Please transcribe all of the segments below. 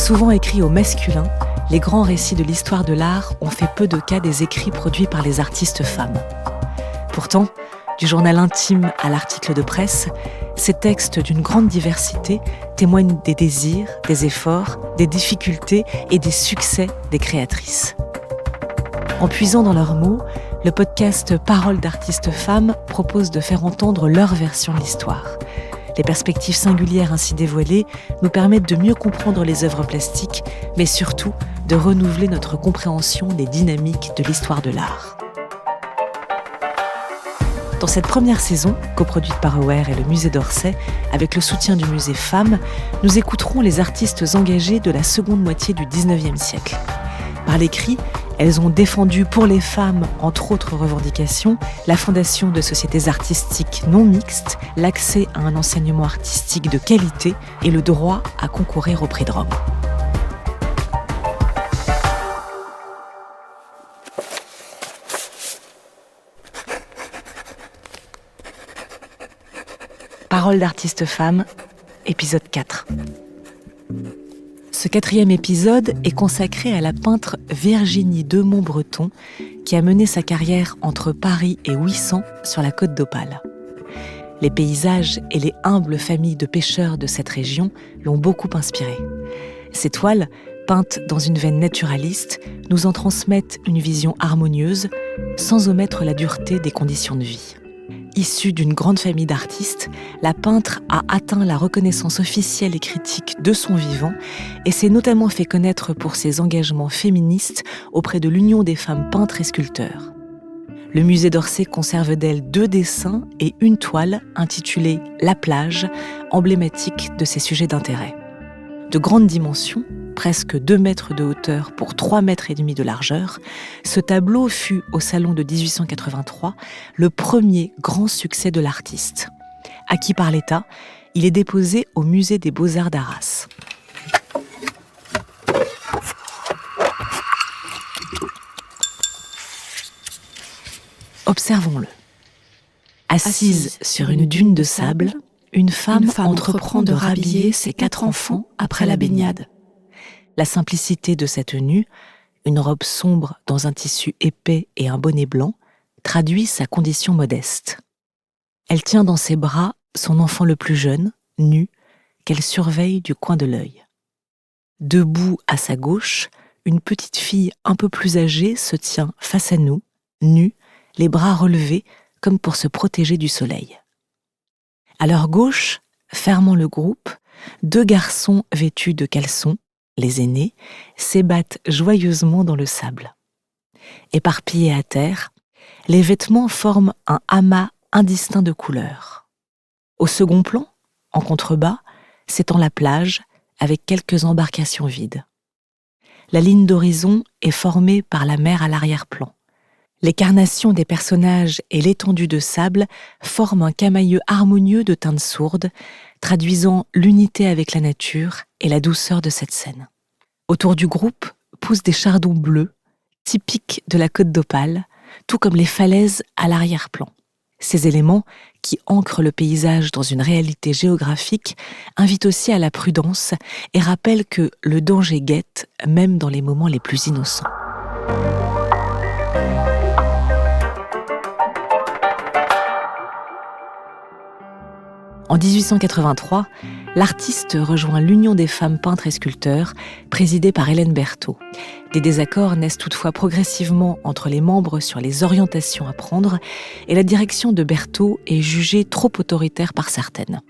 Souvent écrits au masculin, les grands récits de l'histoire de l'art ont fait peu de cas des écrits produits par les artistes femmes. Pourtant, du journal intime à l'article de presse, ces textes d'une grande diversité témoignent des désirs, des efforts, des difficultés et des succès des créatrices. En puisant dans leurs mots, le podcast Paroles d'artistes femmes propose de faire entendre leur version de l'histoire. Les perspectives singulières ainsi dévoilées nous permettent de mieux comprendre les œuvres plastiques, mais surtout de renouveler notre compréhension des dynamiques de l'histoire de l'art. Dans cette première saison, coproduite par Aware et le Musée d'Orsay, avec le soutien du Musée Femmes, nous écouterons les artistes engagées de la seconde moitié du XIXe siècle. Par l'écrit, elles ont défendu pour les femmes, entre autres revendications, la fondation de sociétés artistiques non mixtes, l'accès à un enseignement artistique de qualité et le droit à concourir au Prix de Rome. Paroles d'artistes femmes, épisode 4. Ce 4e épisode est consacré à la peintre Virginie de Montbreton, qui a mené sa carrière entre Paris et Ouessant sur la côte d'Opale. Les paysages et les humbles familles de pêcheurs de cette région l'ont beaucoup inspirée. Ces toiles, peintes dans une veine naturaliste, nous en transmettent une vision harmonieuse, sans omettre la dureté des conditions de vie. Issue d'une grande famille d'artistes, la peintre a atteint la reconnaissance officielle et critique de son vivant et s'est notamment fait connaître pour ses engagements féministes auprès de l'Union des femmes peintres et sculpteurs. Le musée d'Orsay conserve d'elle 2 dessins et une toile intitulée « La plage », emblématique de ses sujets d'intérêt. De grande dimension, presque 2 mètres de hauteur pour 3,5 mètres de largeur, ce tableau fut, au salon de 1883, le premier grand succès de l'artiste. Acquis par l'État, il est déposé au musée des Beaux-Arts d'Arras. Observons-le. Assise sur une dune de sable, une femme entreprend de rhabiller ses 4 enfants après la baignade. La simplicité de sa tenue, une robe sombre dans un tissu épais et un bonnet blanc, traduit sa condition modeste. Elle tient dans ses bras son enfant le plus jeune, nu, qu'elle surveille du coin de l'œil. Debout à sa gauche, une petite fille un peu plus âgée se tient face à nous, nue, les bras relevés comme pour se protéger du soleil. À leur gauche, fermant le groupe, 2 garçons vêtus de caleçons, les aînés, s'ébattent joyeusement dans le sable. Éparpillés à terre, les vêtements forment un amas indistinct de couleurs. Au second plan, en contrebas, s'étend la plage avec quelques embarcations vides. La ligne d'horizon est formée par la mer à l'arrière-plan. Les carnations des personnages et l'étendue de sable forment un camailleux harmonieux de teintes sourdes, traduisant l'unité avec la nature et la douceur de cette scène. Autour du groupe poussent des chardons bleus, typiques de la côte d'Opale, tout comme les falaises à l'arrière-plan. Ces éléments, qui ancrent le paysage dans une réalité géographique, invitent aussi à la prudence et rappellent que le danger guette, même dans les moments les plus innocents. En 1883, l'artiste rejoint l'Union des femmes peintres et sculpteurs, présidée par Hélène Berthaud. Des désaccords naissent toutefois progressivement entre les membres sur les orientations à prendre, et la direction de Berthaud est jugée trop autoritaire par certaines.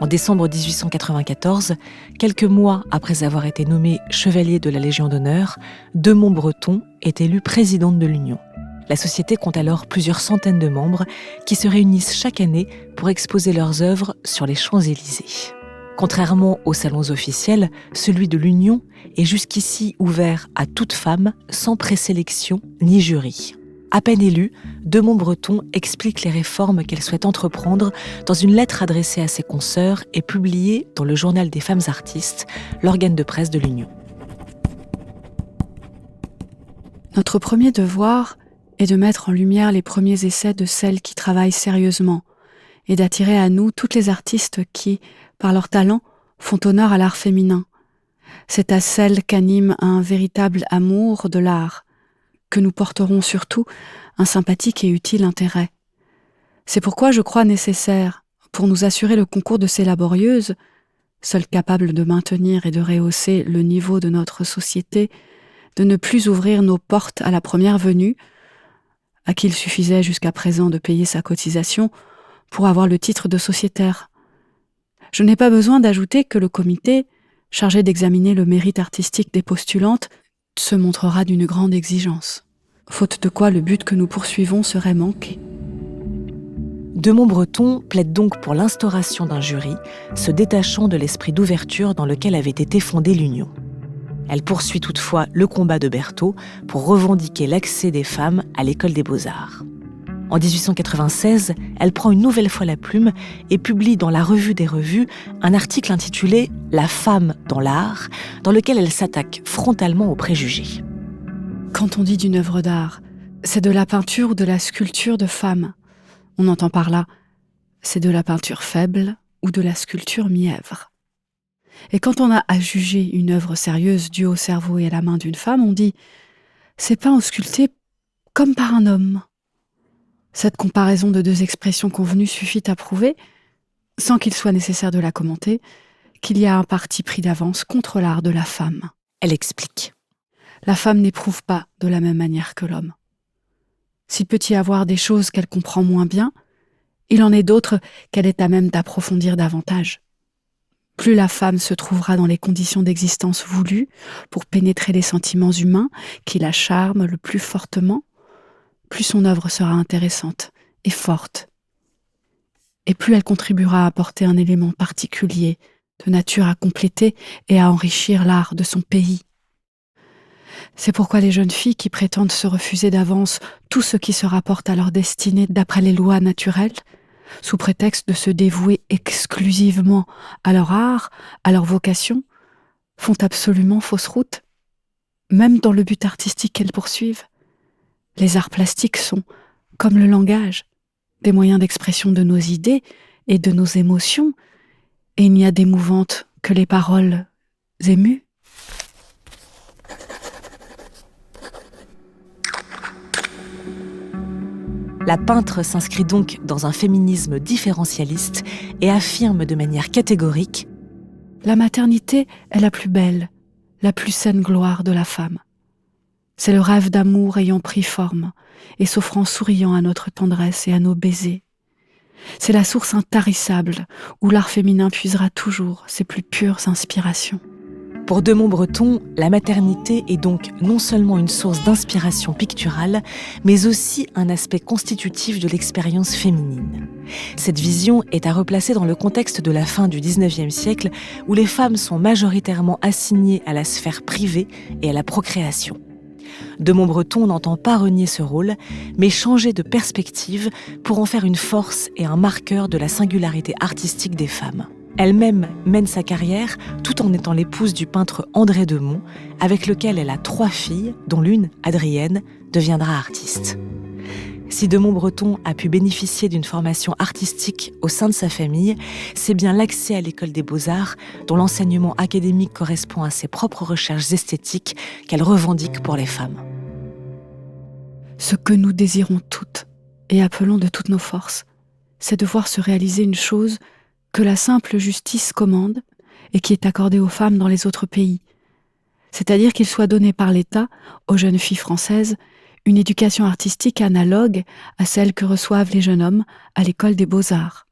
En décembre 1894, quelques mois après avoir été nommé chevalier de la Légion d'honneur, de Montbreton est élue présidente de l'Union. La société compte alors plusieurs centaines de membres qui se réunissent chaque année pour exposer leurs œuvres sur les Champs-Élysées. Contrairement aux salons officiels, celui de l'Union est jusqu'ici ouvert à toute femme, sans présélection ni jury. À peine élue, de Montbreton explique les réformes qu'elle souhaite entreprendre dans une lettre adressée à ses consoeurs et publiée dans le Journal des femmes artistes, l'organe de presse de l'Union. Notre premier devoir est de mettre en lumière les premiers essais de celles qui travaillent sérieusement et d'attirer à nous toutes les artistes qui, par leur talent, font honneur à l'art féminin. C'est à celles qu'anime un véritable amour de l'art, que nous porterons surtout un sympathique et utile intérêt. C'est pourquoi je crois nécessaire, pour nous assurer le concours de ces laborieuses, seules capables de maintenir et de rehausser le niveau de notre société, de ne plus ouvrir nos portes à la première venue, à qui il suffisait jusqu'à présent de payer sa cotisation pour avoir le titre de sociétaire. Je n'ai pas besoin d'ajouter que le comité, chargé d'examiner le mérite artistique des postulantes, se montrera d'une grande exigence, faute de quoi le but que nous poursuivons serait manqué. De Montbreton plaide donc pour l'instauration d'un jury, se détachant de l'esprit d'ouverture dans lequel avait été fondée l'Union. Elle poursuit toutefois le combat de Berthaud pour revendiquer l'accès des femmes à l'école des beaux-arts. En 1896, elle prend une nouvelle fois la plume et publie dans la Revue des revues un article intitulé « La femme dans l'art », dans lequel elle s'attaque frontalement aux préjugés. Quand on dit d'une œuvre d'art, c'est de la peinture ou de la sculpture de femme. On entend par là, c'est de la peinture faible ou de la sculpture mièvre. Et quand on a à juger une œuvre sérieuse due au cerveau et à la main d'une femme, on dit « c'est peint ou sculpté comme par un homme ». Cette comparaison de deux expressions convenues suffit à prouver, sans qu'il soit nécessaire de la commenter, qu'il y a un parti pris d'avance contre l'art de la femme. Elle explique. La femme n'éprouve pas de la même manière que l'homme. S'il peut y avoir des choses qu'elle comprend moins bien, il en est d'autres qu'elle est à même d'approfondir davantage. Plus la femme se trouvera dans les conditions d'existence voulues pour pénétrer les sentiments humains qui la charment le plus fortement, plus son œuvre sera intéressante et forte. Et plus elle contribuera à apporter un élément particulier, de nature à compléter et à enrichir l'art de son pays. C'est pourquoi les jeunes filles qui prétendent se refuser d'avance tout ce qui se rapporte à leur destinée d'après les lois naturelles, sous prétexte de se dévouer exclusivement à leur art, à leur vocation, font absolument fausse route, même dans le but artistique qu'elles poursuivent. Les arts plastiques sont, comme le langage, des moyens d'expression de nos idées et de nos émotions, et il n'y a d'émouvante que les paroles émues. La peintre s'inscrit donc dans un féminisme différentialiste et affirme de manière catégorique « La maternité est la plus belle, la plus saine gloire de la femme. C'est le rêve d'amour ayant pris forme et s'offrant souriant à notre tendresse et à nos baisers. C'est la source intarissable où l'art féminin puisera toujours ses plus pures inspirations. » Pour de Montbreton, la maternité est donc non seulement une source d'inspiration picturale, mais aussi un aspect constitutif de l'expérience féminine. Cette vision est à replacer dans le contexte de la fin du XIXe siècle, où les femmes sont majoritairement assignées à la sphère privée et à la procréation. De Montbreton n'entend pas renier ce rôle, mais changer de perspective pour en faire une force et un marqueur de la singularité artistique des femmes. Elle-même mène sa carrière tout en étant l'épouse du peintre André Demont, avec lequel elle a 3 filles, dont l'une, Adrienne, deviendra artiste. Si de Montbreton a pu bénéficier d'une formation artistique au sein de sa famille, c'est bien l'accès à l'école des beaux-arts, dont l'enseignement académique correspond à ses propres recherches esthétiques, qu'elle revendique pour les femmes. Ce que nous désirons toutes et appelons de toutes nos forces, c'est de voir se réaliser une chose que la simple justice commande et qui est accordée aux femmes dans les autres pays. C'est-à-dire qu'il soit donné par l'État aux jeunes filles françaises une éducation artistique analogue à celle que reçoivent les jeunes hommes à l'école des beaux-arts.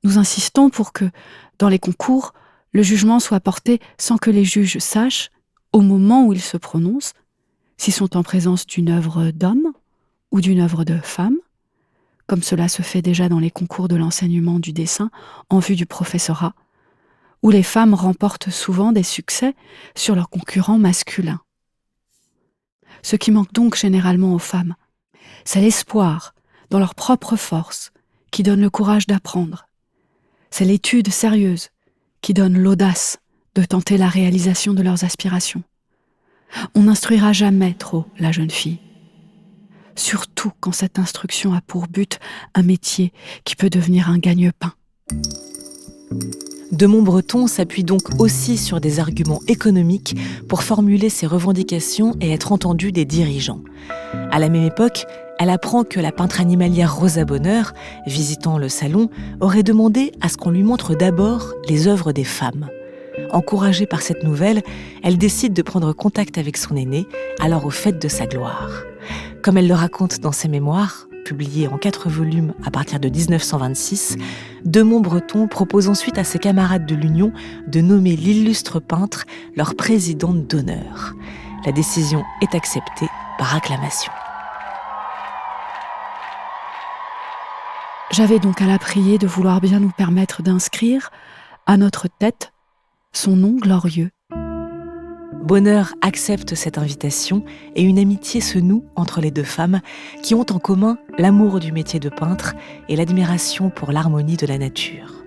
Nous insistons pour que, dans les concours, le jugement soit porté sans que les juges sachent, au moment où ils se prononcent, s'ils sont en présence d'une œuvre d'homme ou d'une œuvre de femme, comme cela se fait déjà dans les concours de l'enseignement du dessin en vue du professorat, où les femmes remportent souvent des succès sur leurs concurrents masculins. Ce qui manque donc généralement aux femmes, c'est l'espoir dans leur propre force qui donne le courage d'apprendre. C'est l'étude sérieuse qui donne l'audace de tenter la réalisation de leurs aspirations. On n'instruira jamais trop la jeune fille, surtout quand cette instruction a pour but un métier qui peut devenir un gagne-pain. De Montbreton s'appuie donc aussi sur des arguments économiques pour formuler ses revendications et être entendue des dirigeants. À la même époque, elle apprend que la peintre animalière Rosa Bonheur, visitant le salon, aurait demandé à ce qu'on lui montre d'abord les œuvres des femmes. Encouragée par cette nouvelle, elle décide de prendre contact avec son aîné, alors au faîte de sa gloire. Comme elle le raconte dans ses mémoires, publiés en 4 volumes à partir de 1926, de Montbreton propose ensuite à ses camarades de l'Union de nommer l'illustre peintre leur présidente d'honneur. La décision est acceptée par acclamation. J'avais donc à la prier de vouloir bien nous permettre d'inscrire à notre tête son nom glorieux. Bonheur accepte cette invitation et une amitié se noue entre les deux femmes qui ont en commun l'amour du métier de peintre et l'admiration pour l'harmonie de la nature.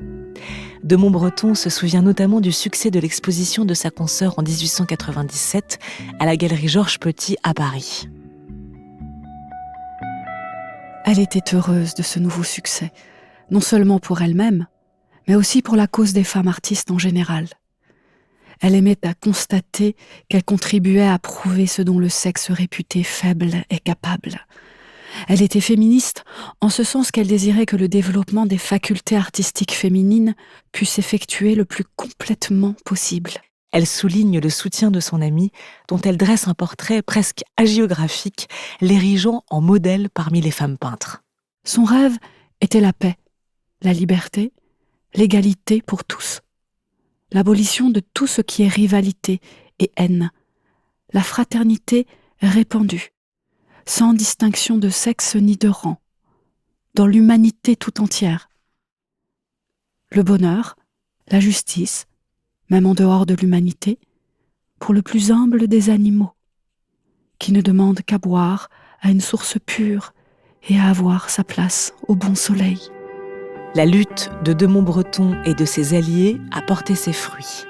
De Montbreton se souvient notamment du succès de l'exposition de sa consoeur en 1897 à la galerie Georges Petit à Paris. Elle était heureuse de ce nouveau succès, non seulement pour elle-même, mais aussi pour la cause des femmes artistes en général. Elle aimait à constater qu'elle contribuait à prouver ce dont le sexe réputé faible est capable. Elle était féministe en ce sens qu'elle désirait que le développement des facultés artistiques féminines puisse s'effectuer le plus complètement possible. Elle souligne le soutien de son amie, dont elle dresse un portrait presque hagiographique, l'érigeant en modèle parmi les femmes peintres. Son rêve était la paix, la liberté, l'égalité pour tous. L'abolition de tout ce qui est rivalité et haine, la fraternité répandue, sans distinction de sexe ni de rang, dans l'humanité tout entière. Le bonheur, la justice, même en dehors de l'humanité, pour le plus humble des animaux, qui ne demande qu'à boire à une source pure et à avoir sa place au bon soleil. La lutte de Montbreton et de ses alliés a porté ses fruits.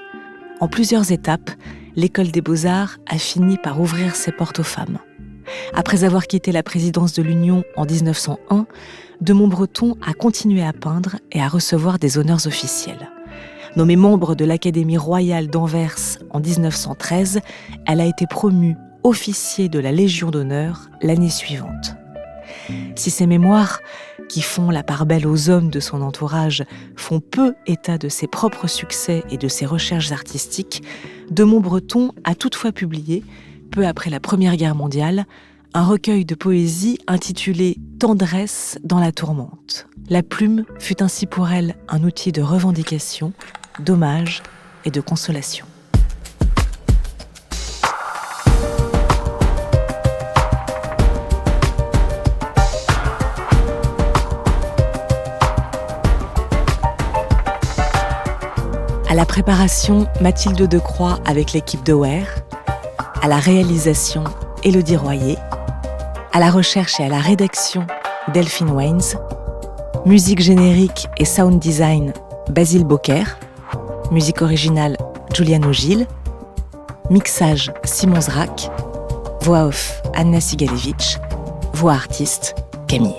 En plusieurs étapes, l'École des Beaux-Arts a fini par ouvrir ses portes aux femmes. Après avoir quitté la présidence de l'Union en 1901, de Montbreton a continué à peindre et à recevoir des honneurs officiels. Nommée membre de l'Académie royale d'Anvers en 1913, elle a été promue officier de la Légion d'honneur l'année suivante. Si ses mémoires, qui font la part belle aux hommes de son entourage, font peu état de ses propres succès et de ses recherches artistiques, de Montbreton a toutefois publié, peu après la Première Guerre mondiale, un recueil de poésie intitulé « Tendresse dans la tourmente ». La plume fut ainsi pour elle un outil de revendication, d'hommage et de consolation. À la préparation, Mathilde Decroix avec l'équipe de Ware. À la réalisation, Élodie Royer. À la recherche et à la rédaction, Delphine Waynes. Musique générique et sound design, Basile Beaucaire. Musique originale, Giuliano Gil. Mixage, Simon Zrak. Voix off, Anna Sigalevitch. Voix artiste, Camille.